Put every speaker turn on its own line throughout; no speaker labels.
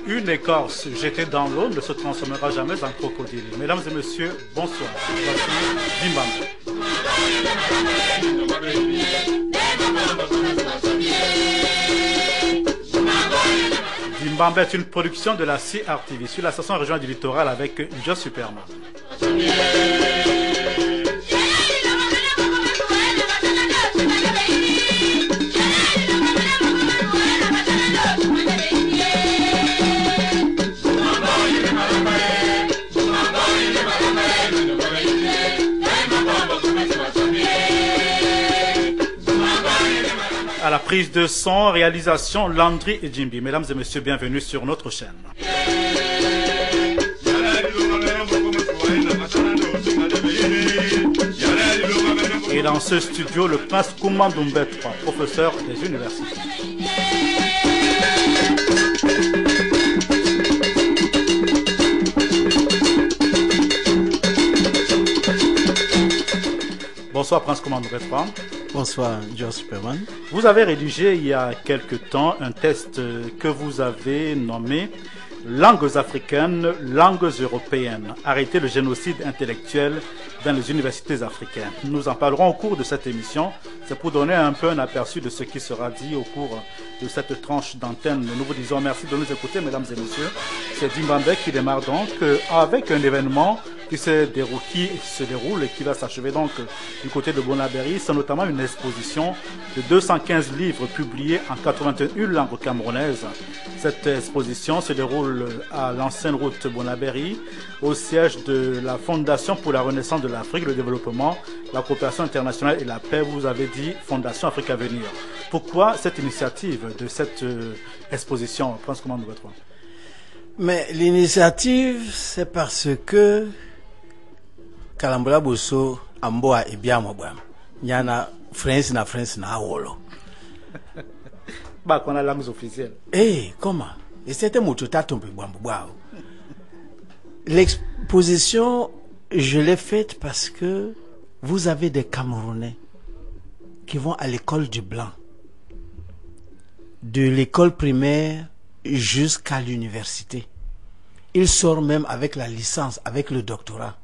Une écorce jetée dans l'eau ne se transformera jamais en crocodile. Mesdames et messieurs, bonsoir. Voici Dimbambe. Dimbambe est une production de la CRTV sur la station régionale du littoral avec Joe Superman. À la prise de son, réalisation Landry et Jimby. Mesdames et messieurs, bienvenue sur notre chaîne. Et dans ce studio, le prince Koumandoumbé III, professeur des universités. Bonsoir Prince Koumandoumbé III.
Bonsoir, Joe Superman.
Vous avez rédigé il y a quelque temps un test que vous avez nommé Langues africaines, langues européennes. Arrêter le génocide intellectuel dans les universités africaines. Nous en parlerons au cours de cette émission. C'est pour donner un peu un aperçu de ce qui sera dit au cours de cette tranche d'antenne. Nous vous disons merci de nous écouter, mesdames et messieurs. C'est Dimbambe qui démarre donc avec un événement qui se déroule et qui va s'achever donc du côté de Bonabéry. C'est notamment une exposition de 215 livres publiés en 81 langues camerounaises. Cette exposition se déroule à l'ancienne route Bonabéry, au siège de la Fondation pour la Renaissance de l'Afrique, le développement, la coopération internationale et la paix. Vous avez dit Fondation Afrique à venir. Pourquoi cette initiative de cette exposition, Prince Koumandoumbé III?
Mais l'initiative, c'est parce que Kalambula Bosso Amboa et bien Mobam. Yana France na Awolo.
Bah, qu'on a langues officielles.
Eh, comment? Et c'était mon total tombé. L'exposition, je l'ai faite parce que vous avez des Camerounais qui vont à l'école du blanc, de l'école primaire jusqu'à l'université. Ils sortent même avec la licence, avec le doctorat.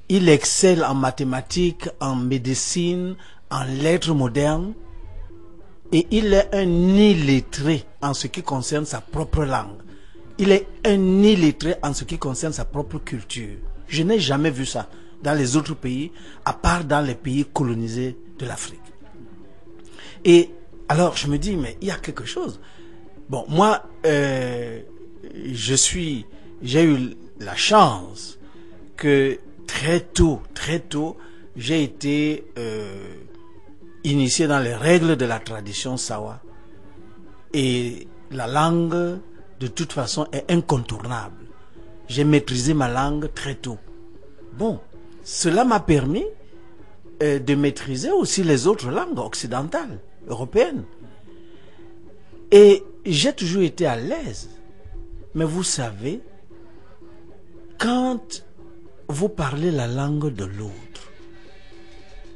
Il excelle en mathématiques, en médecine, en lettres modernes. Et il est un illettré en ce qui concerne sa propre langue. Il est un illettré en ce qui concerne sa propre culture. Je n'ai jamais vu ça dans les autres pays, à part dans les pays colonisés de l'Afrique. Et alors je me dis, mais il y a quelque chose. Bon, moi, j'ai eu la chance que très tôt, j'ai été initié dans les règles de la tradition Sawa. Et la langue, de toute façon, est incontournable. J'ai maîtrisé ma langue très tôt. Bon, cela m'a permis de maîtriser aussi les autres langues occidentales, européennes. Et j'ai toujours été à l'aise. Mais vous savez, quand vous parlez la langue de l'autre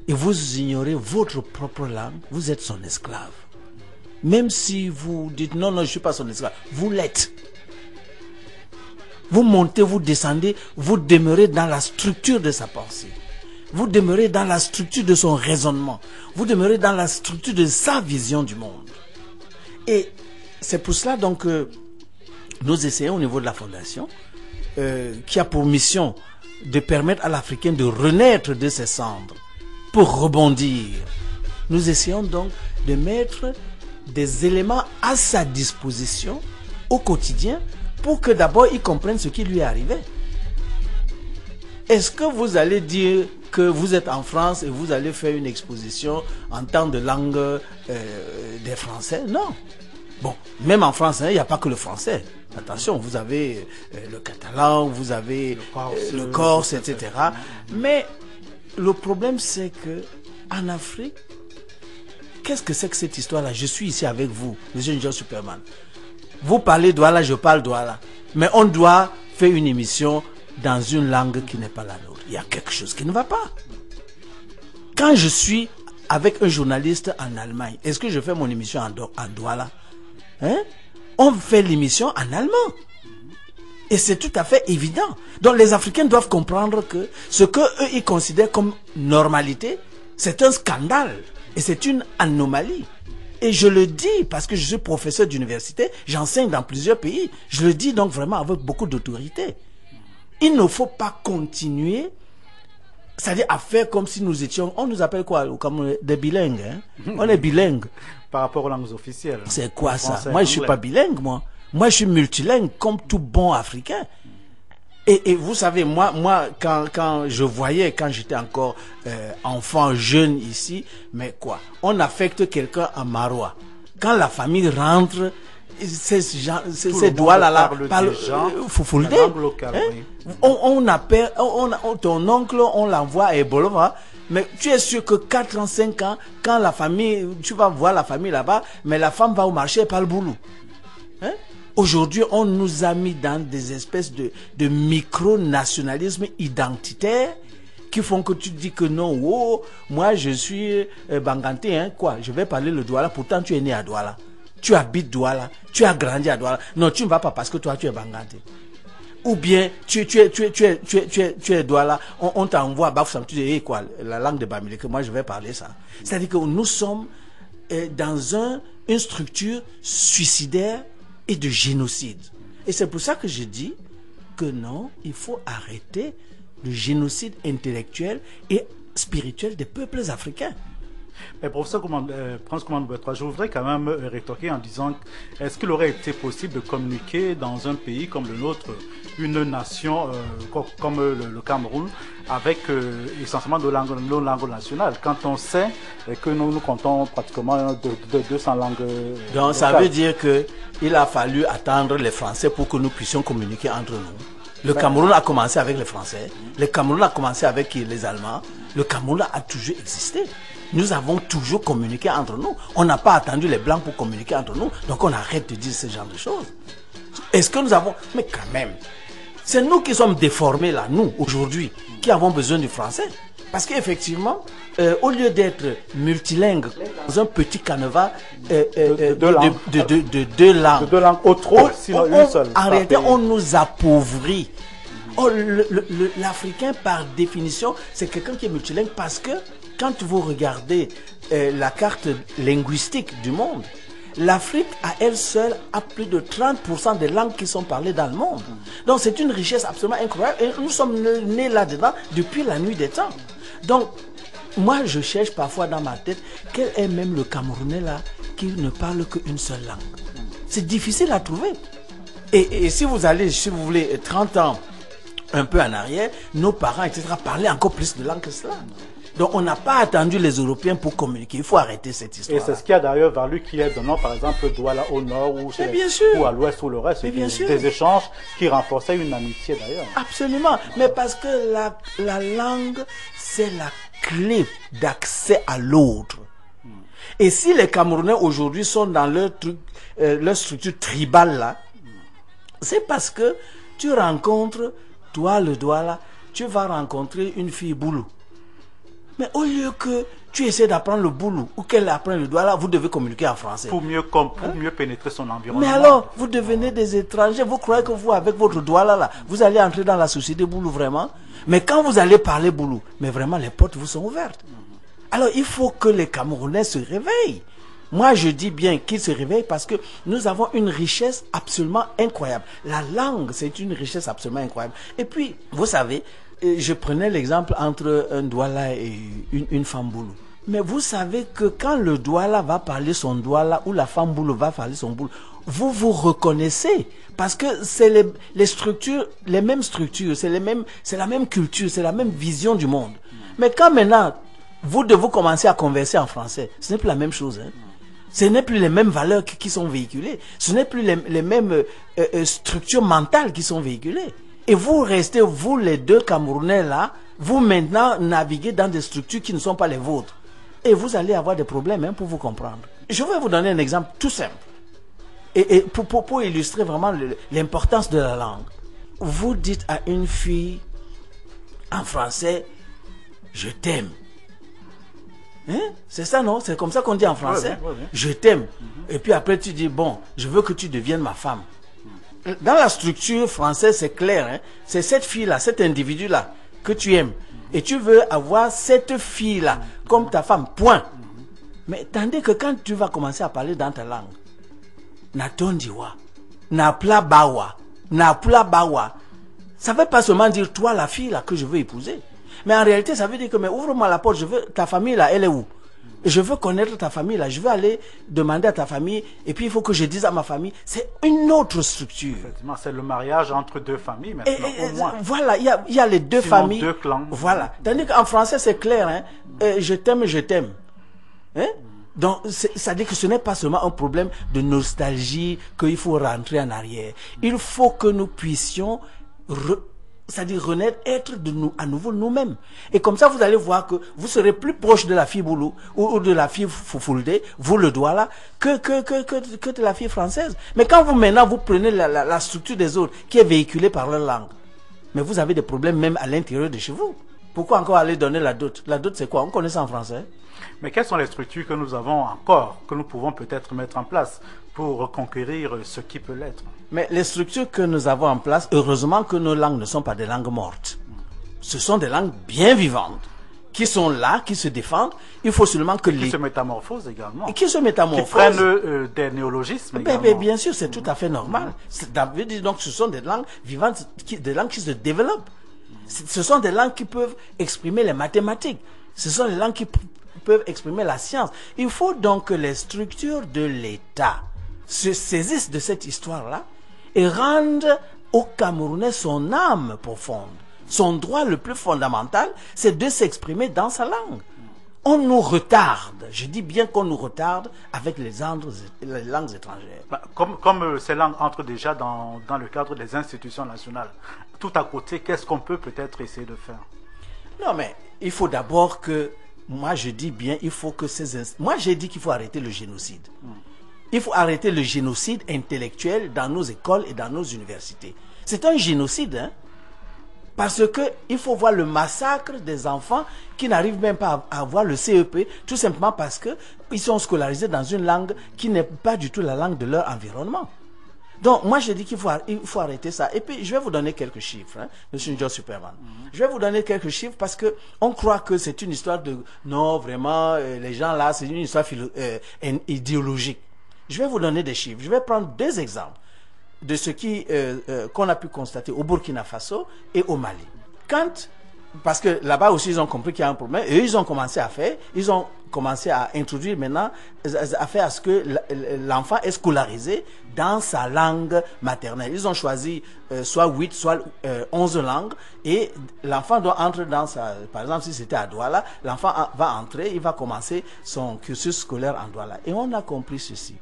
et vous ignorez votre propre langue, vous êtes son esclave. Même si vous dites non, je ne suis pas son esclave, vous l'êtes. Vous montez, vous descendez, vous demeurez dans la structure de sa pensée. Vous demeurez dans la structure de son raisonnement. Vous demeurez dans la structure de sa vision du monde. Et c'est pour cela donc que nous essayons au niveau de la Fondation, qui a pour mission de permettre à l'Africain de renaître de ses cendres pour rebondir. Nous essayons donc de mettre des éléments à sa disposition au quotidien pour que d'abord il comprenne ce qui lui est arrivé. Est-ce que vous allez dire que vous êtes en France et vous allez faire une exposition en temps de langue des Français? Non. Bon, même en France, il n'y a pas que le français. Attention, vous avez le catalan, vous avez le corse, etc. Mais le problème, c'est que en Afrique, qu'est-ce que c'est que cette histoire-là? Je suis ici avec vous, Monsieur John Superman. Vous parlez Douala, je parle Douala. Mais on doit faire une émission dans une langue qui n'est pas la nôtre. Il y a quelque chose qui ne va pas. Quand je suis avec un journaliste en Allemagne, est-ce que je fais mon émission en Douala? Hein? On fait l'émission en allemand. Et c'est tout à fait évident. Donc les Africains doivent comprendre que ce qu'eux, ils considèrent comme normalité, c'est un scandale. Et c'est une anomalie. Et je le dis parce que je suis professeur d'université, j'enseigne dans plusieurs pays. Je le dis donc vraiment avec beaucoup d'autorité. Il ne faut pas continuer, c'est-à-dire à faire comme si nous étions, on nous appelle quoi, comme des bilingues, hein? On est bilingues.
Par rapport aux langues officielles.
C'est quoi ça?
Français,
moi, je suis
anglais.
pas bilingue, moi. Moi, je suis multilingue, comme tout bon Africain. Et vous savez, moi, quand je voyais, quand j'étais encore enfant, jeune ici, mais quoi? On affecte quelqu'un à Marois. Quand la famille rentre, ces doigts-là, Foufoulde, on appelle, ton oncle, on l'envoie à Ebolova. Mais tu es sûr que 4 ans, 5 ans, quand la famille, tu vas voir la famille là-bas, mais la femme va au marché et pas le boulot. Hein? Aujourd'hui, on nous a mis dans des espèces de micro-nationalisme identitaire qui font que tu dis que non, oh, moi je suis Banganté, hein, quoi, je vais parler le Douala, pourtant tu es né à Douala. Tu habites Douala, tu as grandi à Douala. Non, tu ne vas pas parce que toi tu es Banganté. Ou bien tu es Douala, on t'envoie à Bafoussam, tu dis hey, quoi, la langue de Bamileke, moi je vais parler ça. C'est-à-dire que nous sommes dans une structure suicidaire et de génocide. Et c'est pour ça que je dis que non, il faut arrêter le génocide intellectuel et spirituel des peuples africains.
Mais professeur Prince Command Bertrand, je voudrais quand même rétorquer en disant est-ce qu'il aurait été possible de communiquer dans un pays comme le nôtre, une nation comme le Cameroun, avec essentiellement nos langues nationales, quand on sait que nous comptons pratiquement de 200 langues
donc ça veut dire qu'il a fallu attendre les Français pour que nous puissions communiquer entre nous. Le Cameroun a commencé avec les Français, le Cameroun a commencé avec les Allemands, le Cameroun a toujours existé. Nous avons toujours communiqué entre nous. On n'a pas attendu les Blancs pour communiquer entre nous. Donc on arrête de dire ce genre de choses. Est-ce que nous avons... Mais quand même, c'est nous qui sommes déformés là, nous, aujourd'hui, qui avons besoin du français. Parce qu'effectivement, au lieu d'être multilingue dans un petit canevas de deux langues. De deux langues
au trop, sinon une seule.
En réalité, on nous appauvrit. Oh, l'Africain, par définition, c'est quelqu'un qui est multilingue parce que quand vous regardez la carte linguistique du monde, l'Afrique à elle seule a plus de 30% des langues qui sont parlées dans le monde. Donc c'est une richesse absolument incroyable et nous sommes nés là-dedans depuis la nuit des temps. Donc moi je cherche parfois dans ma tête quel est même le Camerounais là qui ne parle qu'une seule langue. C'est difficile à trouver. Et si vous allez, si vous voulez, 30 ans un peu en arrière, nos parents, etc., parlaient encore plus de langues que cela. Donc on n'a pas attendu les Européens pour communiquer. Il faut arrêter cette histoire.
Et c'est ce qui a d'ailleurs valu qu'il y ait donnant, par exemple, Douala au nord ou à l'ouest ou le reste. Des échanges qui renforçaient une amitié d'ailleurs.
Absolument. Mais parce que la langue, c'est la clé d'accès à l'autre. Et si les Camerounais aujourd'hui sont dans leur structure tribale là, c'est parce que tu rencontres, toi le Douala, tu vas rencontrer une fille boulou. Mais au lieu que tu essaies d'apprendre le boulou ou qu'elle apprenne le Douala, vous devez communiquer en français.
Pour mieux pénétrer son environnement.
Mais alors, vous devenez des étrangers. Vous croyez que vous, avec votre Douala là, vous allez entrer dans la société boulou vraiment? Mais quand vous allez parler boulou, mais vraiment les portes vous sont ouvertes. Alors il faut que les Camerounais se réveillent. Moi je dis bien qu'ils se réveillent parce que nous avons une richesse absolument incroyable. La langue, c'est une richesse absolument incroyable. Et puis, vous savez, je prenais l'exemple entre un Douala et une femme boulou. Mais vous savez que quand le Douala va parler son Douala ou la femme boulou va parler son boulou, vous vous reconnaissez parce que c'est les structures, les mêmes structures, c'est la même culture, c'est la même vision du monde. Mais quand maintenant vous devez commencer à converser en français, ce n'est plus la même chose. Hein? Ce n'est plus les mêmes valeurs qui sont véhiculées. Ce n'est plus les mêmes structures mentales qui sont véhiculées. Et vous restez, vous les deux Camerounais là, vous maintenant naviguez dans des structures qui ne sont pas les vôtres. Et vous allez avoir des problèmes pour vous comprendre. Je vais vous donner un exemple tout simple. Et pour illustrer vraiment l'importance de la langue. Vous dites à une fille en français, je t'aime. Hein? C'est ça, non? C'est comme ça qu'on dit en français.
Oui.
Je t'aime. Et puis après, tu dis, bon, je veux que tu deviennes ma femme. Dans la structure française, c'est clair. Hein? C'est cette fille-là, cet individu-là que tu aimes. Et tu veux avoir cette fille-là comme ta femme. Point. Mais tandis que quand tu vas commencer à parler dans ta langue, Natondiwa, Napla Bawa, Napla Bawa, ça ne veut pas seulement dire toi, la fille là que je veux épouser. Mais en réalité, ça veut dire que, mais ouvre-moi la porte, je veux, ta famille là, elle est où? Je veux connaître ta famille là, je veux aller demander à ta famille, et puis il faut que je dise à ma famille, c'est une autre structure.
Effectivement, c'est le mariage entre deux familles maintenant, au moins.
Voilà, il y a les deux
Sinon,
familles.
deux clans.
Voilà. Tandis qu'en français, c'est clair, hein, je t'aime, je t'aime. Hein? Donc, ça dit que ce n'est pas seulement un problème de nostalgie, qu'il faut rentrer en arrière. Il faut que nous puissions c'est-à-dire renaître, être de nous, à nouveau nous-mêmes. Et comme ça, vous allez voir que vous serez plus proche de la fille Boulou ou de la fille Foufoulde, vous le doigt là, que de la fille française. Mais quand vous maintenant, vous prenez la structure des autres qui est véhiculée par leur langue, mais vous avez des problèmes même à l'intérieur de chez vous. Pourquoi encore aller donner la dot? La dot, c'est quoi? On connaît ça en français.
Mais quelles sont les structures que nous avons encore, que nous pouvons peut-être mettre en place pour reconquérir ce qui peut l'être?
Mais les structures que nous avons en place, heureusement que nos langues ne sont pas des langues mortes. Ce sont des langues bien vivantes, qui sont là, qui se défendent. Il faut seulement que
qui se métamorphosent également.
Qui se métamorphosent.
Qui prennent des néologismes également.
Bien sûr, c'est tout à fait normal. Donc, ce sont des langues vivantes, des langues qui se développent. Ce sont des langues qui peuvent exprimer les mathématiques. Ce sont des langues qui peuvent exprimer la science. Il faut donc que les structures de l'État se saisissent de cette histoire-là et rendent au Camerounais son âme profonde. Son droit le plus fondamental, c'est de s'exprimer dans sa langue. On nous retarde, je dis bien qu'on nous retarde avec les langues étrangères.
Comme ces langues entrent déjà dans le cadre des institutions nationales, tout à côté, qu'est-ce qu'on peut peut-être essayer de faire?
Non, mais il faut d'abord que, moi je dis bien, il faut que moi j'ai dit qu'il faut arrêter le génocide. Il faut arrêter le génocide intellectuel dans nos écoles et dans nos universités. C'est un génocide, hein? Parce que il faut voir le massacre des enfants qui n'arrivent même pas à avoir le CEP, tout simplement parce que ils sont scolarisés dans une langue qui n'est pas du tout la langue de leur environnement. Donc, moi, je dis qu'il faut arrêter ça. Et puis, je vais vous donner quelques chiffres, hein, Monsieur John Superman. Je vais vous donner quelques chiffres parce que on croit que c'est une histoire de... Non, vraiment, les gens là, c'est une histoire idéologique. Je vais vous donner des chiffres. Je vais prendre deux exemples de ce qu'on a pu constater au Burkina Faso et au Mali. Parce que là-bas aussi, ils ont compris qu'il y a un problème. Et ils ont commencé à introduire maintenant, à faire à ce que l'enfant est scolarisé dans sa langue maternelle. Ils ont choisi soit 8, soit 11 langues. Et l'enfant doit entrer dans sa... Par exemple, si c'était à Douala, l'enfant va entrer, il va commencer son cursus scolaire en Douala. Et on a compris ceci.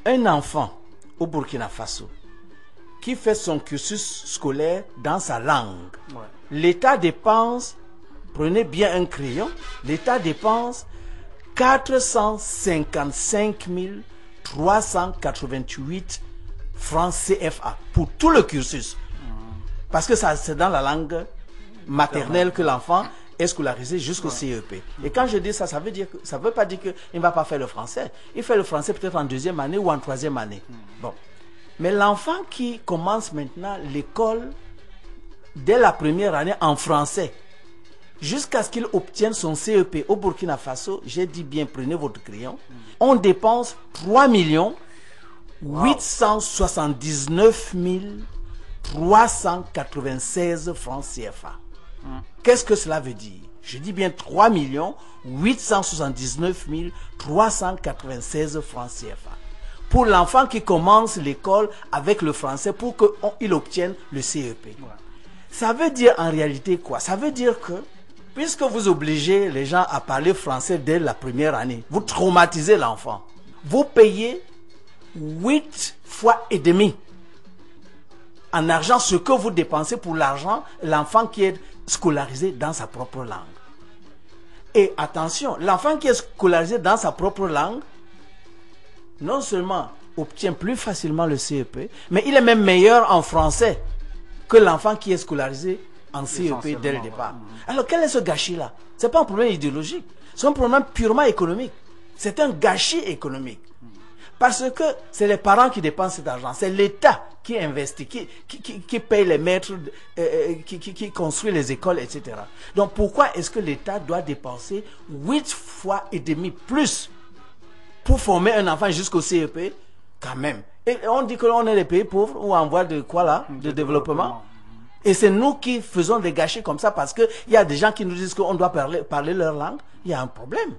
Un enfant au Burkina Faso qui fait son cursus scolaire dans sa langue, l'État dépense, prenez bien un crayon, l'État dépense 455 388 francs CFA pour tout le cursus. Parce que ça, c'est dans la langue maternelle que l'enfant est scolarisé jusqu'au CEP. Et quand je dis ça, ça veut pas dire qu'il ne va pas faire le français. Il fait le français peut-être en deuxième année ou en troisième année. Bon. Mais l'enfant qui commence maintenant l'école dès la première année en français, jusqu'à ce qu'il obtienne son CEP au Burkina Faso, j'ai dit bien, prenez votre crayon, on dépense 3 879 396 francs CFA. Qu'est-ce que cela veut dire? Je dis bien 3 879 396 francs CFA. Pour l'enfant qui commence l'école avec le français pour qu'il obtienne le CEP. Ça veut dire en réalité quoi? Ça veut dire que puisque vous obligez les gens à parler français dès la première année, vous traumatisez l'enfant. Vous payez 8 fois et demi en argent ce que vous dépensez pour l'enfant qui est scolarisé dans sa propre langue. Et attention, l'enfant qui est scolarisé dans sa propre langue, non seulement obtient plus facilement le CEP, mais il est même meilleur en français que l'enfant qui est scolarisé en CEP dès le départ. Alors quel est ce gâchis-là? Ce n'est pas un problème idéologique, c'est un problème purement économique. C'est un gâchis économique. Parce que c'est les parents qui dépensent cet argent, c'est l'État qui investit, qui paye les maîtres, qui construit les écoles, etc. Donc pourquoi est-ce que l'État doit dépenser 8 fois et demi plus pour former un enfant jusqu'au CEP? Quand même. Et on dit que l'on est des pays pauvres ou en voie de quoi là? De développement. Et c'est nous qui faisons des gâchis comme ça parce qu'il y a des gens qui nous disent qu'on doit parler leur langue. Il y a un problème.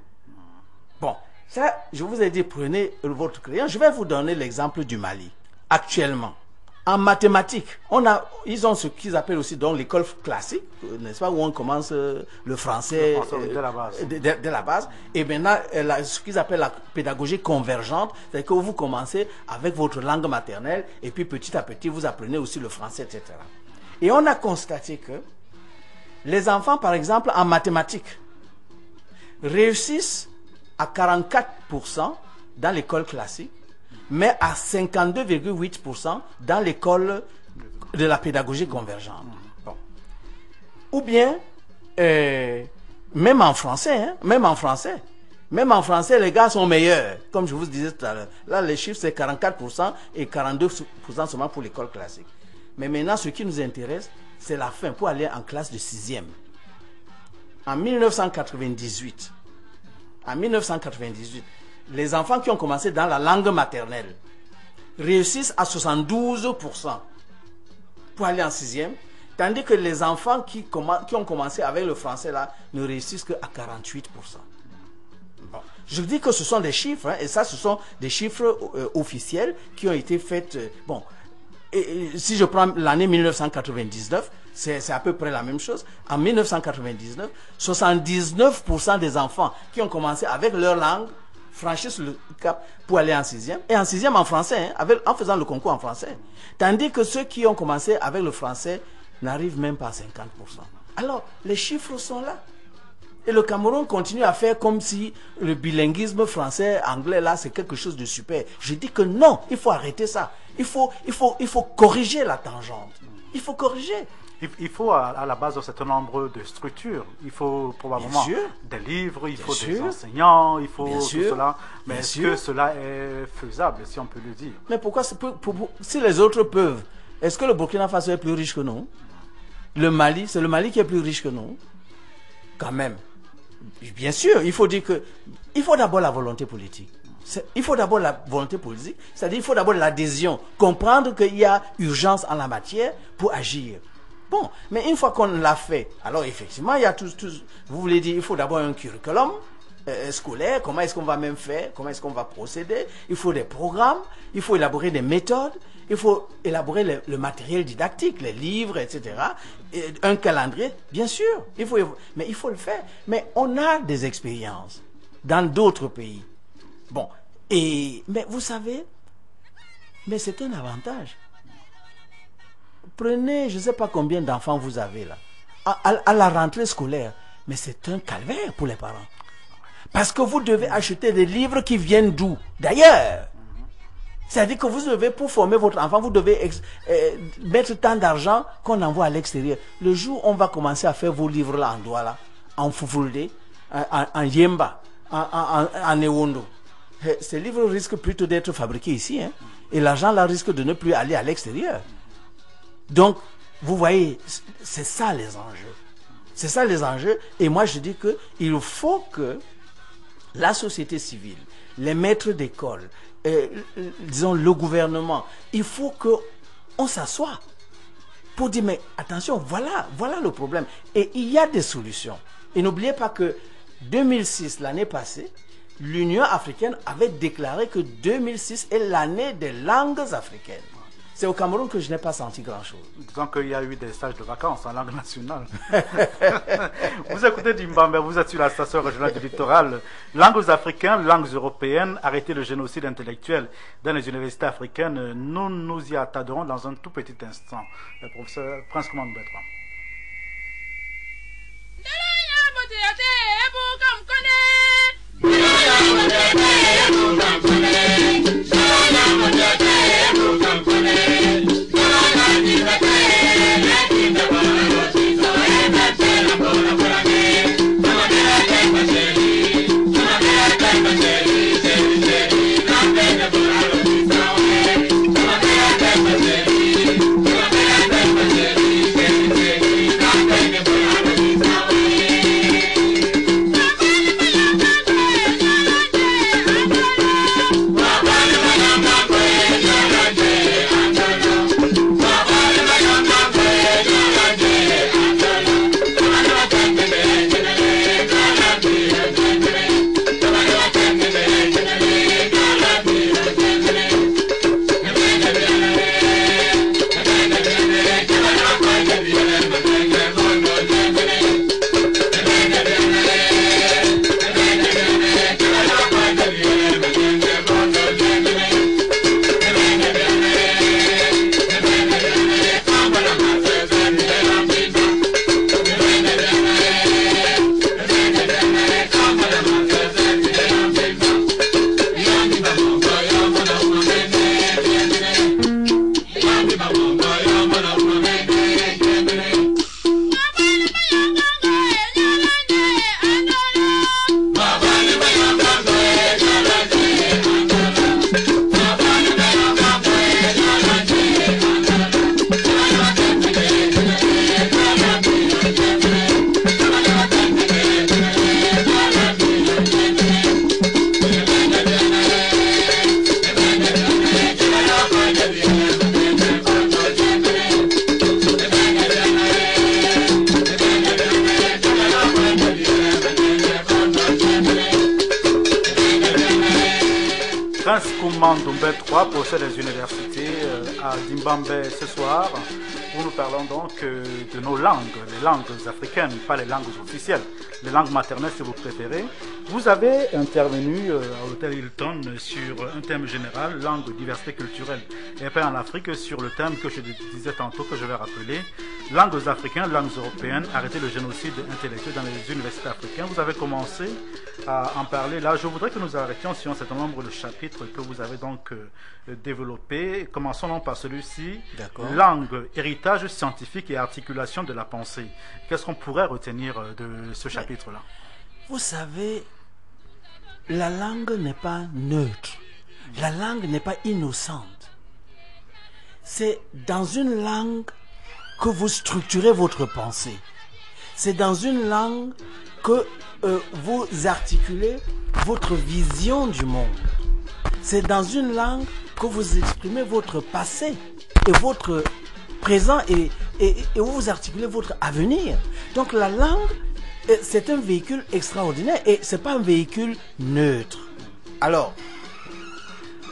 Bon, ça, je vous ai dit, prenez votre crayon. Je vais vous donner l'exemple du Mali. Actuellement, en mathématiques, ils ont ce qu'ils appellent aussi donc l'école classique, n'est-ce pas, où on commence le français dès la base. Et maintenant, ce qu'ils appellent la pédagogie convergente, c'est-à-dire que vous commencez avec votre langue maternelle et puis petit à petit, vous apprenez aussi le français, etc. Et on a constaté que les enfants, par exemple, en mathématiques, réussissent à 44% dans l'école classique, mais à 52,8% dans l'école de la pédagogie convergente. Bon. Ou bien, même en français, hein, même en français, les gars sont meilleurs, comme je vous disais tout à l'heure. Là, les chiffres, c'est 44% et 42% seulement pour l'école classique. Mais maintenant, ce qui nous intéresse, c'est la fin pour aller en classe de 6e. En 1998, les enfants qui ont commencé dans la langue maternelle réussissent à 72% pour aller en 6e, tandis que les enfants qui ont commencé avec le français là ne réussissent qu'à 48%. Bon. Je dis que ce sont des chiffres, hein, et ça, ce sont des chiffres officiels qui ont été faits. Bon. Et si je prends l'année 1999, c'est à peu près la même chose. En 1999, 79% des enfants qui ont commencé avec leur langue franchissent le cap pour aller en 6e. Et en 6e en français, hein, en faisant le concours en français. Tandis que ceux qui ont commencé avec le français n'arrivent même pas à 50%. Alors, les chiffres sont là. Et le Cameroun continue à faire comme si le bilinguisme français-anglais, là, c'est quelque chose de super. Je dis que non, il faut arrêter ça. Il faut corriger la tangente. Il faut corriger.
Il faut à la base un certain nombre de structures. Il faut probablement des livres, il faut des enseignants, il faut tout cela. Mais est-ce que cela est faisable, si on peut le dire?
Mais pourquoi, si les autres peuvent, est-ce que le Burkina Faso est plus riche que nous? Le Mali, c'est le Mali qui est plus riche que nous? Quand même. Bien sûr, il faut dire que il faut d'abord la volonté politique. Il faut d'abord la volonté politique, c'est-à-dire il faut d'abord l'adhésion, comprendre qu'il y a urgence en la matière pour agir. Bon, mais une fois qu'on l'a fait, alors effectivement, il y a vous voulez dire, il faut d'abord un curriculum scolaire, comment est-ce qu'on va même faire, comment est-ce qu'on va procéder, il faut des programmes, il faut élaborer des méthodes, il faut élaborer le matériel didactique, les livres, etc. Et un calendrier, bien sûr, mais il faut le faire. Mais on a des expériences dans d'autres pays. Bon, mais vous savez, mais c'est un avantage. Prenez, je ne sais pas combien d'enfants vous avez là, à la rentrée scolaire, mais c'est un calvaire pour les parents. Parce que vous devez acheter des livres qui viennent d'où? D'ailleurs. C'est-à-dire que vous devez, pour former votre enfant, vous devez mettre tant d'argent qu'on envoie à l'extérieur. Le jour où on va commencer à faire vos livres là en Douala, en Fufulde, en Yemba, en Ewondo, ces livres risquent plutôt d'être fabriqués ici. Hein, et l'argent là risque de ne plus aller à l'extérieur. Donc, vous voyez, c'est ça les enjeux. C'est ça les enjeux. Et moi, je dis qu'il faut que la société civile, les maîtres d'école, disons le gouvernement, il faut qu'on s'assoie pour dire, mais attention, voilà le problème. Et il y a des solutions. Et n'oubliez pas que 2006, l'année passée, l'Union africaine avait déclaré que 2006 est l'année des langues africaines. C'est au Cameroun que je n'ai pas senti grand-chose.
Disons qu'il y a eu des stages de vacances en langue nationale. Vous écoutez Dimbambe, vous êtes sur la station régionale du littoral. Langues africaines, langues européennes, arrêtez le génocide intellectuel dans les universités africaines. Nous nous y attarderons dans un tout petit instant. Le professeur Prince Commande Bertrand. Ndombé 3 possède des universités à Dimbambe ce soir, où nous parlons donc de nos langues, les langues africaines, pas les langues officielles, les langues maternelles si vous préférez. Vous avez intervenu à l'hôtel Hilton sur un thème général, langue, diversité culturelle et paix en Afrique, sur le thème que je disais tantôt, que je vais rappeler, langues africaines, langues européennes, arrêter le génocide intellectuel dans les universités africaines. Vous avez commencé à en parler là. Je voudrais que nous arrêtions sur un certain nombre de chapitres que vous avez donc développés. Commençons donc par celui-ci, langue, héritage scientifique et articulation de la pensée. Qu'est-ce qu'on pourrait retenir de ce chapitre-là?
Vous savez, la langue n'est pas neutre. La langue n'est pas innocente. C'est dans une langue que vous structurez votre pensée. C'est dans une langue que vous articulez votre vision du monde. C'est dans une langue que vous exprimez votre passé et votre présent et vous articulez votre avenir. Donc la langue, c'est un véhicule extraordinaire et ce n'est pas un véhicule neutre. Alors,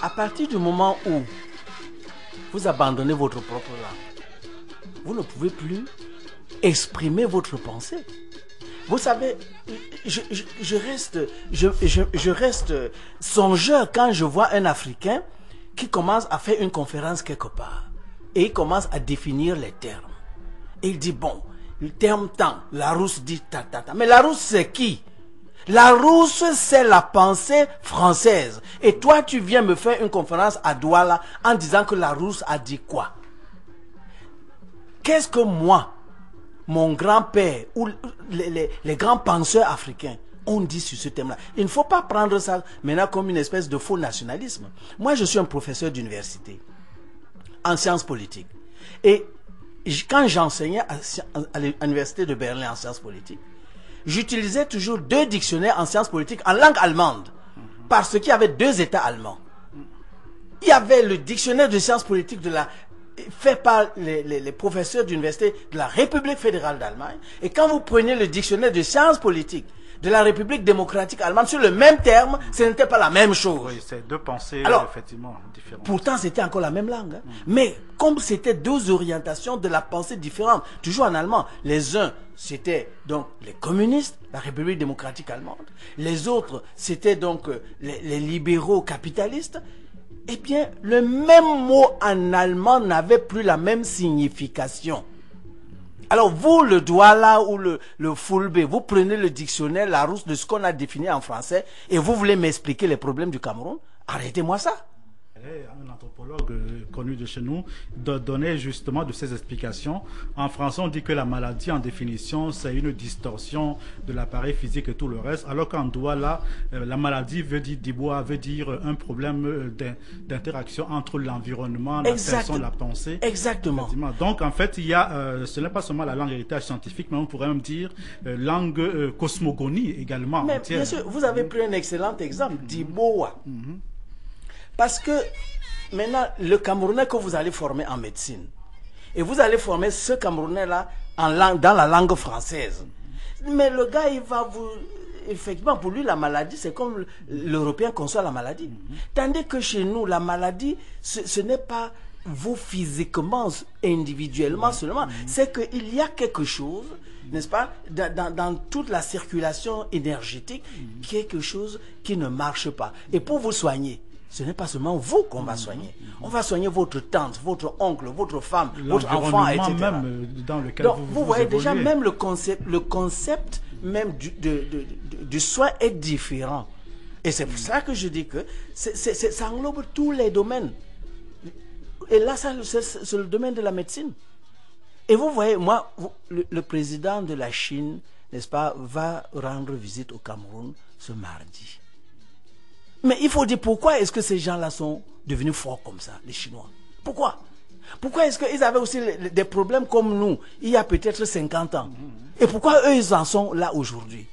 à partir du moment où vous abandonnez votre propre langue, vous ne pouvez plus exprimer votre pensée. Vous savez, je reste songeur quand je vois un Africain qui commence à faire une conférence quelque part et il commence à définir les termes. Et il dit, bon, le terme tant, Larousse dit ta. Mais Larousse c'est qui? Larousse c'est la pensée française. Et toi tu viens me faire une conférence à Douala en disant que Larousse a dit quoi? Qu'est-ce que moi, mon grand-père ou les grands penseurs africains ont dit sur ce thème-là? Il ne faut pas prendre ça maintenant comme une espèce de faux nationalisme. Moi je suis un professeur d'université en sciences politiques. Et quand j'enseignais à l'université de Berlin en sciences politiques, j'utilisais toujours 2 dictionnaires en sciences politiques en langue allemande, parce qu'il y avait 2 États allemands. Il y avait le dictionnaire de sciences politiques fait par les professeurs d'université de la République fédérale d'Allemagne, et quand vous prenez le dictionnaire de sciences politiques de la République démocratique allemande sur le même terme, ce n'était pas la même chose.
Oui, c'est deux pensées effectivement différentes.
Pourtant, c'était encore la même langue. Hein. Mais comme c'était deux orientations de la pensée différente, toujours en allemand, les uns, c'était donc les communistes, la République démocratique allemande. Les autres, c'était donc les libéraux capitalistes. Eh bien, le même mot en allemand n'avait plus la même signification. Alors, vous, le Douala ou le Fulbe, vous prenez le dictionnaire Larousse de ce qu'on a défini en français et vous voulez m'expliquer les problèmes du Cameroun? Arrêtez-moi ça.
Un anthropologue connu de chez nous donnait justement de ces explications. En français, on dit que la maladie, en définition, c'est une distorsion de l'appareil physique et tout le reste, alors qu'en Douala, la maladie veut dire un problème d'interaction entre l'environnement, la personne, la pensée.
Exactement.
Donc, en fait, il y a, ce n'est pas seulement la langue héritage scientifique, mais on pourrait même dire langue cosmogonie également.
Mais bien sûr, vous avez pris un excellent exemple, Diboa. Parce que maintenant, le Camerounais que vous allez former en médecine, et vous allez former ce Camerounais-là dans la langue française. Mais le gars, il va vous... Effectivement, pour lui, la maladie, c'est comme l'Européen conçoit la maladie. Tandis que chez nous, la maladie, ce n'est pas vous physiquement, individuellement seulement. C'est qu'il y a quelque chose, n'est-ce pas, dans toute la circulation énergétique, quelque chose qui ne marche pas. Et pour vous soigner, ce n'est pas seulement vous qu'on va soigner. On va soigner votre tante, votre oncle, votre femme, votre enfant, etc.
Même dans lequel
donc, vous voyez déjà, même le concept même du soin est différent. Et c'est pour ça que je dis que ça englobe tous les domaines. Et là, c'est le domaine de la médecine. Et vous voyez, moi, le président de la Chine, n'est-ce pas, va rendre visite au Cameroun ce mardi. Mais il faut dire pourquoi est-ce que ces gens-là sont devenus forts comme ça, les Chinois? Pourquoi? Pourquoi est-ce qu'ils avaient aussi des problèmes comme nous, il y a peut-être 50 ans? Et pourquoi eux, ils en sont là aujourd'hui?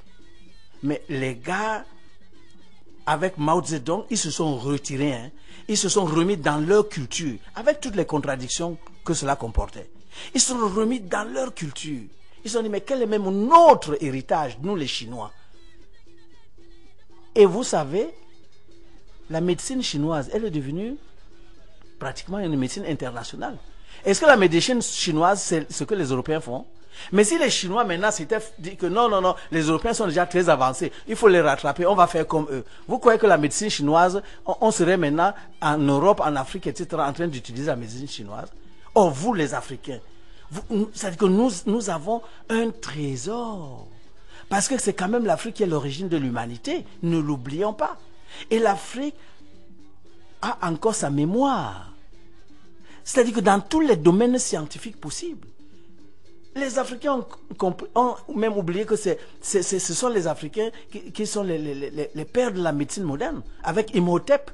Mais les gars, avec Mao Zedong, ils se sont retirés, hein. Ils se sont remis dans leur culture, avec toutes les contradictions que cela comportait. Ils se sont remis dans leur culture. Ils se sont dit, mais quel est même notre héritage, nous les Chinois? Et vous savez, la médecine chinoise, elle est devenue pratiquement une médecine internationale. Est-ce que la médecine chinoise, c'est ce que les Européens font? Mais si les Chinois maintenant s'étaient dit que non, les Européens sont déjà très avancés, il faut les rattraper, on va faire comme eux. Vous croyez que la médecine chinoise, on serait maintenant en Europe, en Afrique, etc., en train d'utiliser la médecine chinoise? Or, vous les Africains, c'est-à-dire que nous avons un trésor. Parce que c'est quand même l'Afrique qui est l'origine de l'humanité, ne l'oublions pas. Et l'Afrique a encore sa mémoire. C'est-à-dire que dans tous les domaines scientifiques possibles, les Africains ont même oublié que ce sont les Africains qui sont les pères de la médecine moderne, avec Imhotep.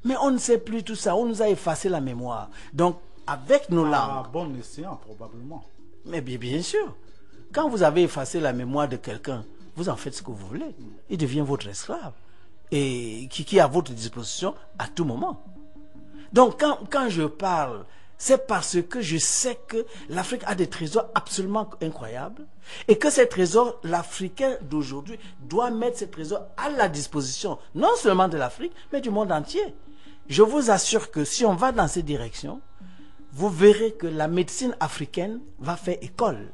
Mais on ne sait plus tout ça, on nous a effacé la mémoire. Donc, avec nos langues...
bon escient, probablement.
Mais bien sûr. Quand vous avez effacé la mémoire de quelqu'un, vous en faites ce que vous voulez. Il devient votre esclave. Et qui est à votre disposition à tout moment. Donc quand je parle, c'est parce que je sais que l'Afrique a des trésors absolument incroyables et que ces trésors, l'Africain d'aujourd'hui doit mettre ces trésors à la disposition, non seulement de l'Afrique, mais du monde entier. Je vous assure que si on va dans cette direction, vous verrez que la médecine africaine va faire école.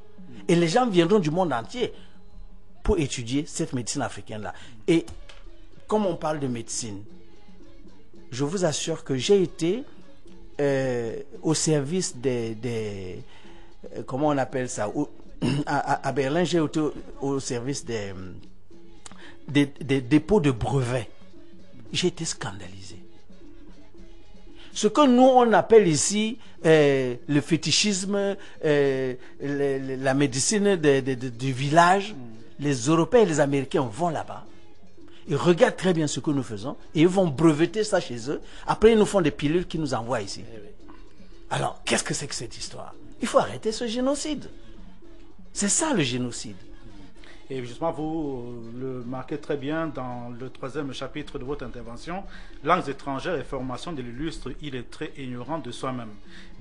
Et les gens viendront du monde entier pour étudier cette médecine africaine-là. Et comme on parle de médecine, je vous assure que j'ai été au service des comment on appelle ça, à Berlin, j'ai été au service des dépôts de brevets. J'ai été scandalisé. Ce que nous on appelle ici le fétichisme, la médecine du village, les Européens et les Américains vont là-bas. Ils regardent très bien ce que nous faisons et ils vont breveter ça chez eux. Après, ils nous font des pilules qui nous envoient ici. Alors, qu'est-ce que c'est que cette histoire? Il faut arrêter ce génocide. C'est ça le génocide.
Et justement, vous le marquez très bien dans le 3e chapitre de votre intervention, langues étrangères et formation de l'illustre illettré et ignorant de soi-même.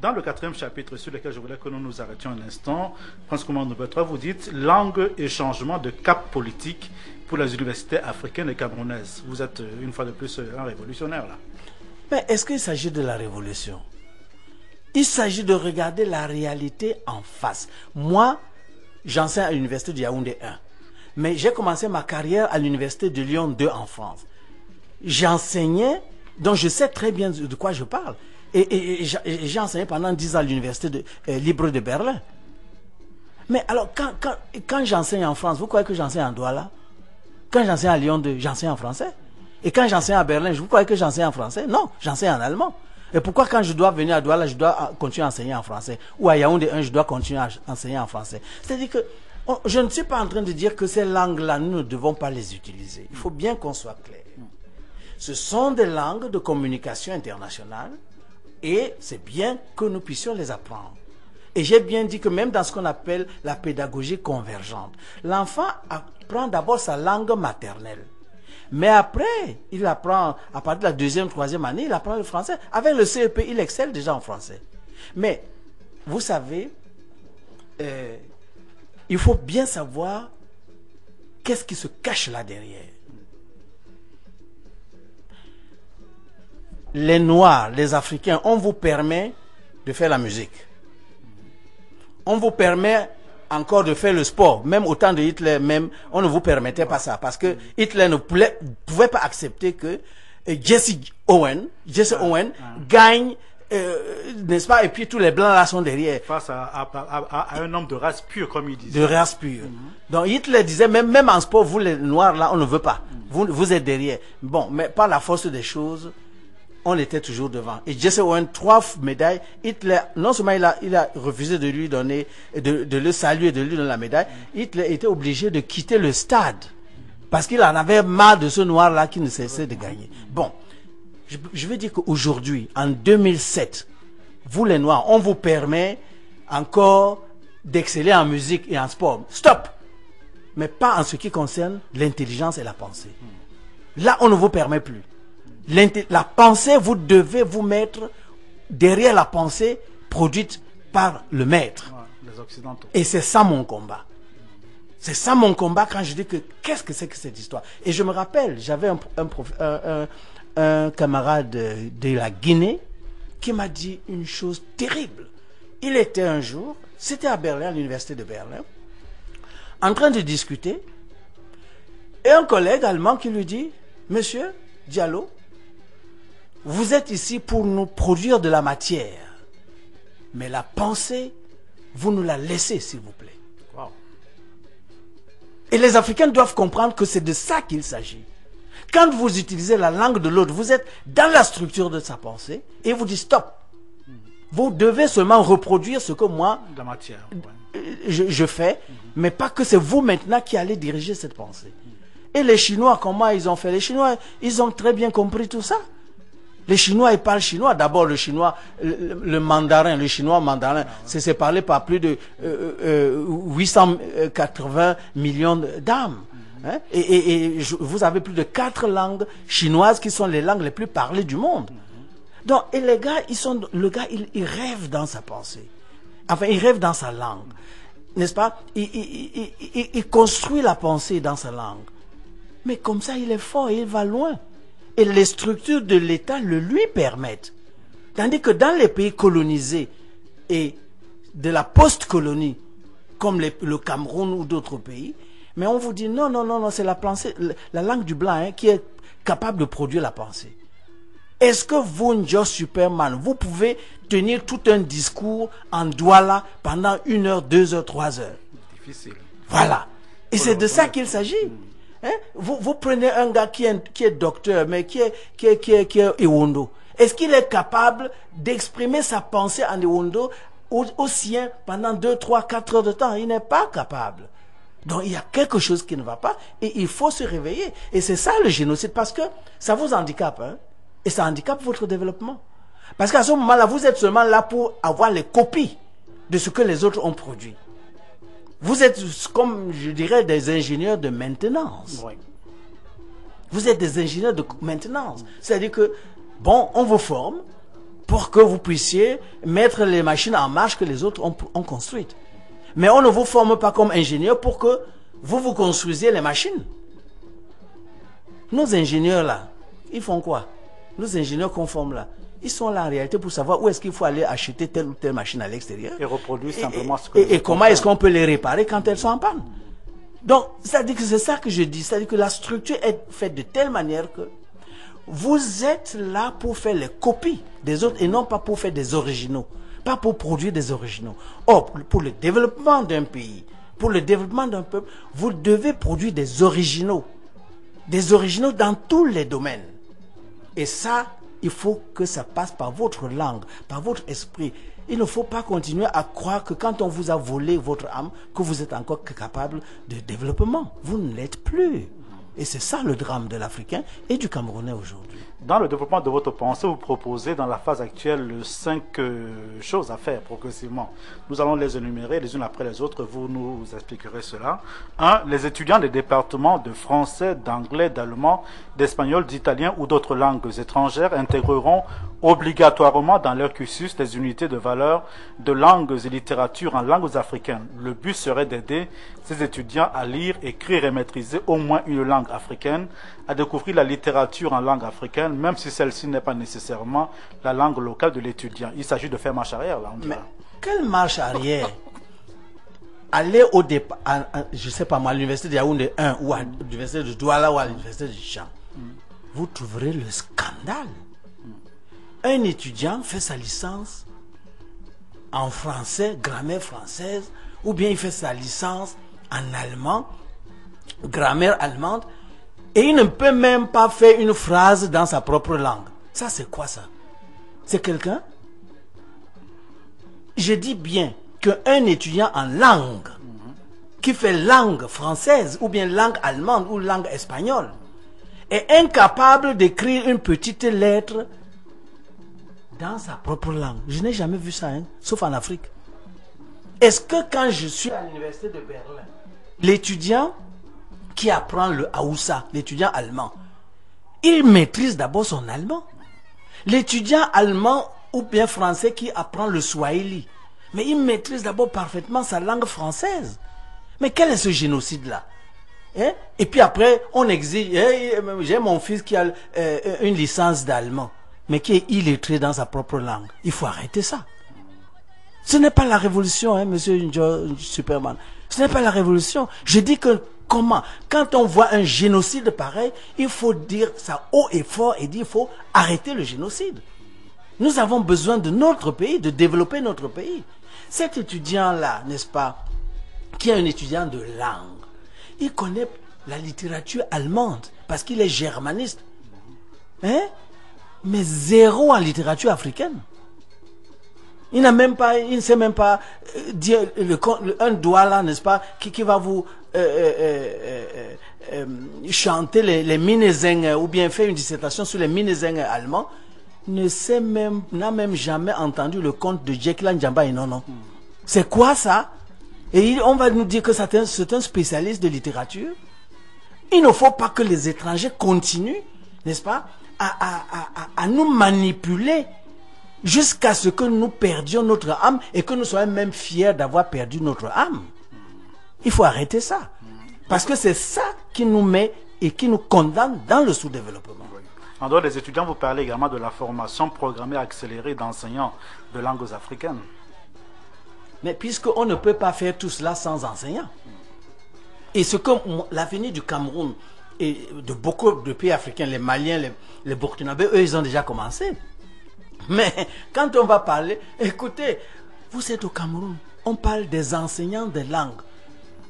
Dans le 4e chapitre, sur lequel je voulais que nous nous arrêtions un instant, Prince Command numéro 3, vous dites langue et changement de cap politique pour les universités africaines et camerounaises. Vous êtes une fois de plus un révolutionnaire là.
Mais est-ce qu'il s'agit de la révolution? Il s'agit de regarder la réalité en face. Moi, j'enseigne à l'université de Yaoundé 1. Mais j'ai commencé ma carrière à l'université de Lyon 2 en France. J'enseignais, donc je sais très bien de quoi je parle. Et j'ai enseigné pendant 10 ans à l'université libre de Berlin. Mais alors, quand j'enseigne en France, vous croyez que j'enseigne en Douala? Quand j'enseigne à Lyon 2, j'enseigne en français. Et quand j'enseigne à Berlin, vous croyez que j'enseigne en français? Non, j'enseigne en allemand. Et pourquoi quand je dois venir à Douala, je dois continuer à enseigner en français? Ou à Yaoundé 1, je dois continuer à enseigner en français? C'est-à-dire que je ne suis pas en train de dire que ces langues-là, nous ne devons pas les utiliser. Il faut bien qu'on soit clair. Ce sont des langues de communication internationale et c'est bien que nous puissions les apprendre. Et j'ai bien dit que même dans ce qu'on appelle la pédagogie convergente, l'enfant apprend d'abord sa langue maternelle. Mais après, il apprend, à partir de la 2e, 3e année, il apprend le français. Avec le CEP, il excelle déjà en français. Mais, vous savez, il faut bien savoir qu'est-ce qui se cache là derrière. Les Noirs, les Africains, on vous permet de faire la musique. On vous permet encore de faire le sport. Même au temps de Hitler, même, on ne vous permettait pas ça. Parce que Hitler ne pouvait pas accepter que Jesse Owen gagne, n'est-ce pas, et puis tous les Blancs là sont derrière.
Face à un homme de race pure, comme il disait.
De race pure. Donc Hitler disait, même en sport, vous les Noirs là, on ne veut pas. Vous êtes derrière. Bon, mais par la force des choses, on était toujours devant. Et Jesse Owen, 3 médailles. Hitler, non seulement il a refusé de lui donner, de le saluer, de lui donner la médaille, Hitler était obligé de quitter le stade. Parce qu'il en avait marre de ce noir-là qui ne cessait de gagner. Bon, je veux dire qu'aujourd'hui, en 2007, vous les Noirs, on vous permet encore d'exceller en musique et en sport. Stop! Mais pas en ce qui concerne l'intelligence et la pensée. Là, on ne vous permet plus. La pensée, vous devez vous mettre derrière la pensée produite par le maître.
Les Occidentaux.
Et c'est ça mon combat. C'est ça mon combat quand je dis que qu'est-ce que c'est que cette histoire. Et je me rappelle, j'avais un camarade de la Guinée qui m'a dit une chose terrible. Il était un jour, c'était à Berlin, à l'université de Berlin, en train de discuter, et un collègue allemand qui lui dit, Monsieur Diallo, vous êtes ici pour nous produire de la matière. Mais la pensée, vous nous la laissez, s'il vous plaît.
Wow.
Et les Africains doivent comprendre que c'est de ça qu'il s'agit. Quand vous utilisez la langue de l'autre, vous êtes dans la structure de sa pensée et vous dites stop. Vous devez seulement reproduire ce que moi,
de la matière,
je fais, mais pas que c'est vous maintenant qui allez diriger cette pensée. Et les Chinois, comment ils ont fait? Les Chinois, ils ont très bien compris tout ça. Les Chinois, ils parlent chinois. D'abord, le chinois, le mandarin, le chinois mandarin, c'est parlé par plus de 880 millions d'âmes. Hein? Vous avez plus de 4 langues chinoises qui sont les langues les plus parlées du monde. Donc, et les gars, il rêve dans sa pensée. Enfin, il rêve dans sa langue. N'est-ce pas? Il construit la pensée dans sa langue. Mais comme ça, il est fort et il va loin. Et les structures de l'État le lui permettent. Tandis que dans les pays colonisés et de la post-colonie, comme le Cameroun ou d'autres pays, mais on vous dit non, c'est la pensée, la langue du blanc hein, qui est capable de produire la pensée. Est-ce que vous, Njo Superman, vous pouvez tenir tout un discours en Douala pendant 1 heure, 2 heures, 3 heures?
Difficile.
Voilà. Et c'est de ça qu'il s'agit. Hein? Vous prenez un gars qui est docteur, mais qui est Ewondo. Est-ce qu'il est capable d'exprimer sa pensée en Ewondo au sien pendant 2, 3, 4 heures de temps? Il n'est pas capable. Donc il y a quelque chose qui ne va pas et il faut se réveiller. Et c'est ça le génocide, parce que ça vous handicape. Hein? Et ça handicape votre développement. Parce qu'à ce moment-là, vous êtes seulement là pour avoir les copies de ce que les autres ont produit. Vous êtes, comme je dirais, des ingénieurs de maintenance.
Oui.
Vous êtes des ingénieurs de maintenance. C'est-à-dire que, bon, on vous forme pour que vous puissiez mettre les machines en marche que les autres ont construites. Mais on ne vous forme pas comme ingénieur pour que vous construisiez les machines. Nos ingénieurs là, ils font quoi? Nos ingénieurs qu'on forme là, ils sont là en réalité pour savoir où est-ce qu'il faut aller acheter telle ou telle machine à l'extérieur.
Et reproduire simplement ce que...
Et comment est-ce qu'on peut les réparer quand elles sont en panne. Donc, c'est-à-dire que c'est ça que je dis. C'est-à-dire que la structure est faite de telle manière que vous êtes là pour faire les copies des autres et non pas pour faire des originaux. Pas pour produire des originaux. Or, pour le développement d'un pays, pour le développement d'un peuple, vous devez produire des originaux. Des originaux dans tous les domaines. Et ça, il faut que ça passe par votre langue, par votre esprit. Il ne faut pas continuer à croire que quand on vous a volé votre âme, que vous êtes encore capable de développement. Vous ne l'êtes plus. Et c'est ça le drame de l'Africain et du Camerounais aujourd'hui.
Dans le développement de votre pensée, vous proposez dans la phase actuelle 5 choses à faire progressivement. Nous allons les énumérer les unes après les autres. Vous nous expliquerez cela. 1. Les étudiants des départements de français, d'anglais, d'allemand, d'espagnol, d'italien ou d'autres langues étrangères intégreront obligatoirement dans leur cursus les unités de valeur de langues et littératures en langues africaines. Le but serait d'aider ces étudiants à lire, écrire et maîtriser au moins une langue africaine, à découvrir la littérature en langue africaine, même si celle-ci n'est pas nécessairement la langue locale de l'étudiant. Il s'agit de faire marche arrière, là.
Mais quelle marche arrière? Aller au départ, je sais pas moi, à l'université de Yaoundé 1 ou à l'université de Douala ou à l'université de Jean, vous trouverez le scandale. Un étudiant fait sa licence en français, grammaire française, ou bien il fait sa licence en allemand, grammaire allemande, et il ne peut même pas faire une phrase dans sa propre langue. Ça, c'est quoi ça? C'est quelqu'un? Je dis bien qu'un étudiant en langue, qui fait langue française, ou bien langue allemande, ou langue espagnole, est incapable d'écrire une petite lettre dans sa propre langue. Je n'ai jamais vu ça, hein, sauf en Afrique. Est-ce que quand je suis à l'université de Berlin, l'étudiant qui apprend le Haoussa, l'étudiant allemand, il maîtrise d'abord son allemand. L'étudiant allemand ou bien français qui apprend le Swahili, mais il maîtrise d'abord parfaitement sa langue française. Mais quel est ce génocide-là? Hein? Et puis après, on exige, j'ai mon fils qui a une licence d'allemand, mais qui est illettré dans sa propre langue. Il faut arrêter ça. Ce n'est pas la révolution, hein, monsieur Superman. Ce n'est pas la révolution. Je dis que comment? Quand on voit un génocide pareil, il faut dire ça haut et fort et dire qu'il faut arrêter le génocide. Nous avons besoin de notre pays, de développer notre pays. Cet étudiant-là, n'est-ce pas, qui est un étudiant de langue, il connaît la littérature allemande parce qu'il est germaniste. Hein? Mais zéro en littérature africaine. Il n'a même pas, il ne sait même pas dire un doigt là, n'est-ce pas, qui va vous chanter les Minnesing ou bien faire une dissertation sur les Minnesing allemands. N'a même jamais entendu le conte de Jekyll Njamba et non. C'est quoi ça? Et on va nous dire que c'est un spécialiste de littérature. Il ne faut pas que les étrangers continuent, n'est-ce pas, à nous manipuler jusqu'à ce que nous perdions notre âme et que nous soyons même fiers d'avoir perdu notre âme. Il faut arrêter ça. Parce que c'est ça qui nous met et qui nous condamne dans le sous-développement.
En dehors des étudiants, vous parlez également de la formation programmée accélérée d'enseignants de langues africaines.
Mais puisqu'on ne peut pas faire tout cela sans enseignants. Et ce que l'avenir du Cameroun et de beaucoup de pays africains, les Maliens, les Burkinabés, eux, ils ont déjà commencé. Mais quand on va parler, écoutez, vous êtes au Cameroun, on parle des enseignants de langue.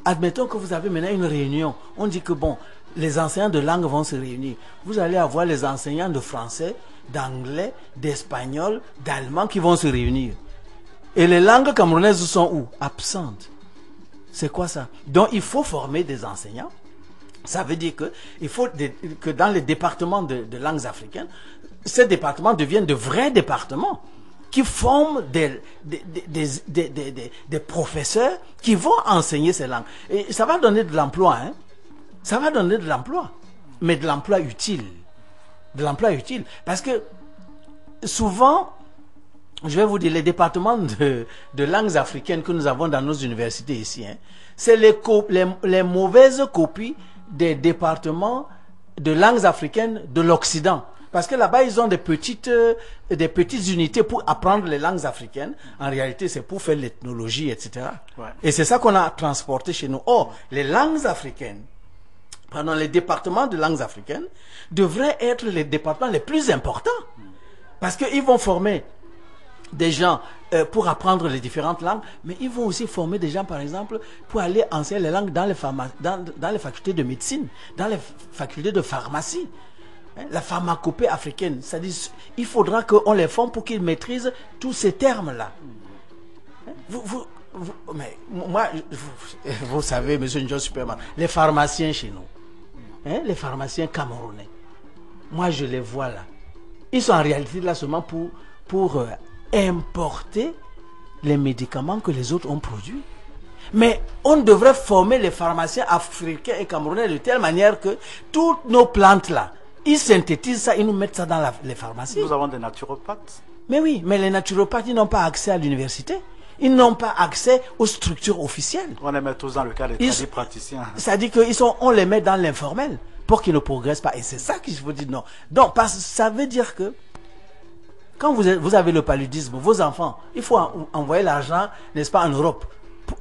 Admettons que vous avez maintenant une réunion. On dit que bon, les enseignants de langue vont se réunir. Vous allez avoir les enseignants de français, d'anglais, d'espagnol, d'allemand qui vont se réunir. Et les langues camerounaises sont où? Absentes. C'est quoi ça? Donc il faut former des enseignants. Ça veut dire que il faut que dans les départements de langues africaines, ces départements deviennent de vrais départements. qui forment des professeurs qui vont enseigner ces langues. Et ça va donner de l'emploi, hein. Ça va donner de l'emploi, mais de l'emploi utile. De l'emploi utile. Parce que souvent, je vais vous dire, les départements de langues africaines que nous avons dans nos universités ici, hein, c'est les mauvaises copies des départements de langues africaines de l'Occident. Parce que là-bas, ils ont des petites unités pour apprendre les langues africaines. En réalité, c'est pour faire l'ethnologie, etc. Ouais. Et c'est ça qu'on a transporté chez nous. Or, les langues africaines, pardon, les départements de langues africaines devraient être les départements les plus importants. Parce qu'ils vont former des gens pour apprendre les différentes langues, mais ils vont aussi former des gens, par exemple, pour aller enseigner les langues dans les facultés de médecine, dans les facultés de pharmacie. La pharmacopée africaine, c'est-à-dire il faudra qu'on les forme pour qu'ils maîtrisent tous ces termes-là. Mais moi, vous savez, monsieur John Superman, les pharmaciens chez nous, les pharmaciens camerounais, moi je les vois là. Ils sont en réalité là seulement pour importer les médicaments que les autres ont produits. Mais on devrait former les pharmaciens africains et camerounais de telle manière que toutes nos plantes là, ils synthétisent ça, ils nous mettent ça dans les pharmacies.
Nous avons des naturopathes.
Mais oui, mais les naturopathes, ils n'ont pas accès à l'université. Ils n'ont pas accès aux structures officielles.
On les met tous dans le cas des praticiens.
C'est-à-dire qu'on les met dans l'informel pour qu'ils ne progressent pas. Et c'est ça qu'il faut dire non. Donc, ça veut dire que quand vous avez le paludisme, vos enfants, il faut envoyer l'argent, n'est-ce pas, en Europe.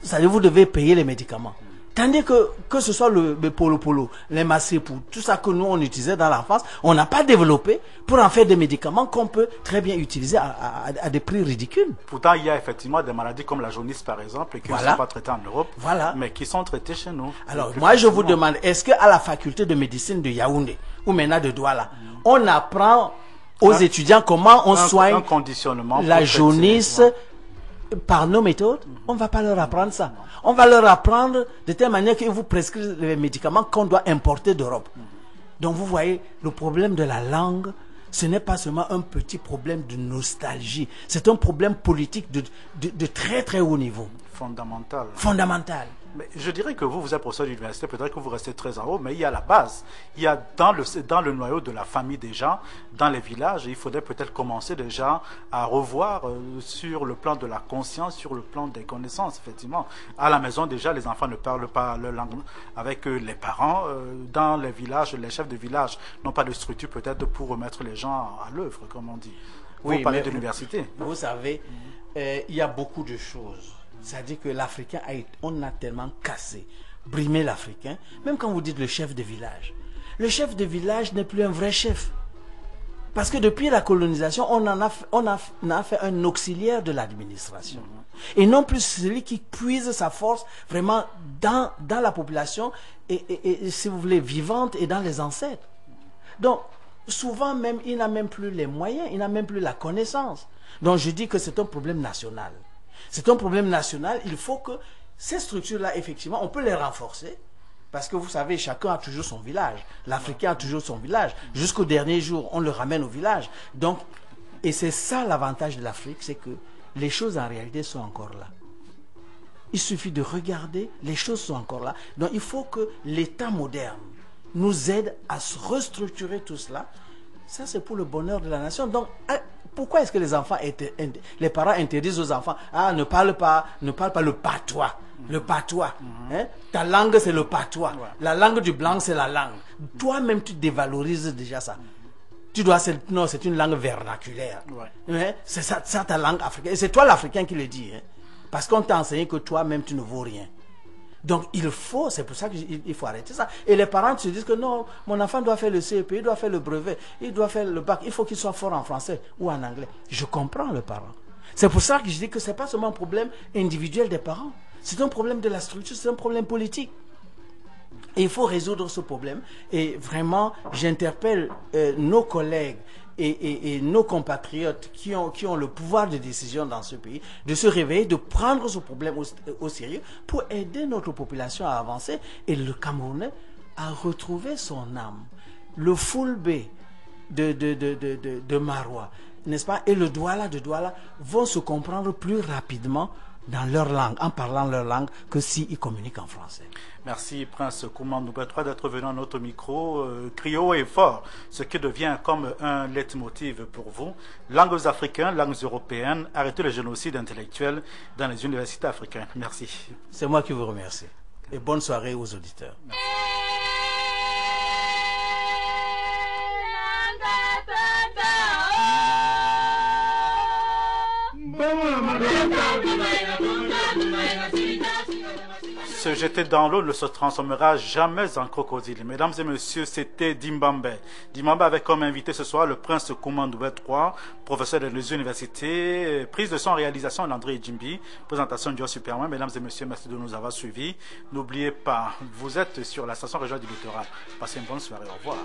C'est-à-dire vous devez payer les médicaments. Tandis que ce soit le polo, les massépou, tout ça que nous on utilisait dans l'enfance, on n'a pas développé pour en faire des médicaments qu'on peut très bien utiliser à des prix ridicules.
Pourtant, il y a effectivement des maladies comme la jaunisse par exemple, qui ne sont pas traitées en Europe, mais qui sont traitées chez nous.
Alors moi je vous demande, est-ce qu'à la faculté de médecine de Yaoundé, ou maintenant de Douala, on apprend aux étudiants comment on soigne la jaunisse par nos méthodes? On ne va pas leur apprendre ça. On va leur apprendre de telle manière qu'ils vous prescrivent les médicaments qu'on doit importer d'Europe. Donc vous voyez, le problème de la langue, ce n'est pas seulement un petit problème de nostalgie. C'est un problème politique de très très haut niveau.
Fondamental.
Fondamental.
Mais je dirais que vous êtes professeur d'université, peut-être que vous restez très en haut, mais il y a la base. Il y a dans le noyau de la famille des gens, dans les villages, il faudrait peut-être commencer déjà à revoir sur le plan de la conscience, sur le plan des connaissances, effectivement. À la maison, déjà, les enfants ne parlent pas leur langue avec les parents. Dans les villages, les chefs de village n'ont pas de structure peut-être pour remettre les gens à l'œuvre, comme on dit. Vous parlez de l'université.
Vous savez, il y a beaucoup de choses. C'est-à-dire que l'Africain, on a tellement cassé, brimé l'Africain. Même quand vous dites le chef de village n'est plus un vrai chef. Parce que depuis la colonisation, on a fait un auxiliaire de l'administration. Et non plus celui qui puise sa force vraiment dans la population et, si vous voulez, vivante et dans les ancêtres. Donc, souvent même, il n'a même plus les moyens, il n'a même plus la connaissance. Donc, je dis que c'est un problème national. C'est un problème national. Il faut que ces structures-là, effectivement, on peut les renforcer. Parce que vous savez, chacun a toujours son village. L'Africain a toujours son village. Jusqu'au dernier jour, on le ramène au village. Donc, et c'est ça l'avantage de l'Afrique, c'est que les choses en réalité sont encore là. Il suffit de regarder, les choses sont encore là. Donc, il faut que l'État moderne nous aide à restructurer tout cela. Ça, c'est pour le bonheur de la nation. Donc, pourquoi est-ce que les parents interdisent aux enfants, ne parle pas le patois. Le patois. Ta langue, c'est le patois. La langue du blanc, c'est la langue. Toi-même, tu dévalorises déjà ça. Tu dois, non, c'est une langue vernaculaire. C'est ça ta langue africaine. Et c'est toi l'Africain qui le dit. Parce qu'on t'a enseigné que toi-même, tu ne vaux rien. Donc, c'est pour ça qu'il faut arrêter ça. Et les parents se disent que non, mon enfant doit faire le CEP, il doit faire le brevet, il doit faire le bac, il faut qu'il soit fort en français ou en anglais. Je comprends le parent. C'est pour ça que je dis que ce n'est pas seulement un problème individuel des parents. C'est un problème de la structure, c'est un problème politique. Et il faut résoudre ce problème. Et vraiment, j'interpelle nos collègues et nos compatriotes qui ont le pouvoir de décision dans ce pays, de se réveiller, de prendre ce problème au sérieux pour aider notre population à avancer et le Camerounais à retrouver son âme. Le Fulbe de Marois n'est-ce pas, et le Douala de Douala vont se comprendre plus rapidement dans leur langue, en parlant leur langue, que s'ils communiquent en français.
Merci Prince Koumane Noubet III d'être venu à notre micro. Criot et fort, ce qui devient comme un leitmotiv pour vous. Langues africaines, langues européennes, arrêtez le génocide intellectuel dans les universités africaines. Merci.
C'est moi qui vous remercie. Et bonne soirée aux auditeurs. Merci.
Se jeter dans l'eau ne se transformera jamais en crocodile. Mesdames et messieurs, c'était Dimbambe. Dimbambe avait comme invité ce soir le prince Koumane Noubet III, professeur de les universités. Prise de son, réalisation d'André Djimbi. Présentation du Superman. Mesdames et messieurs, merci de nous avoir suivis. N'oubliez pas, vous êtes sur la station régionale du littoral. Passez une bonne soirée. Au revoir.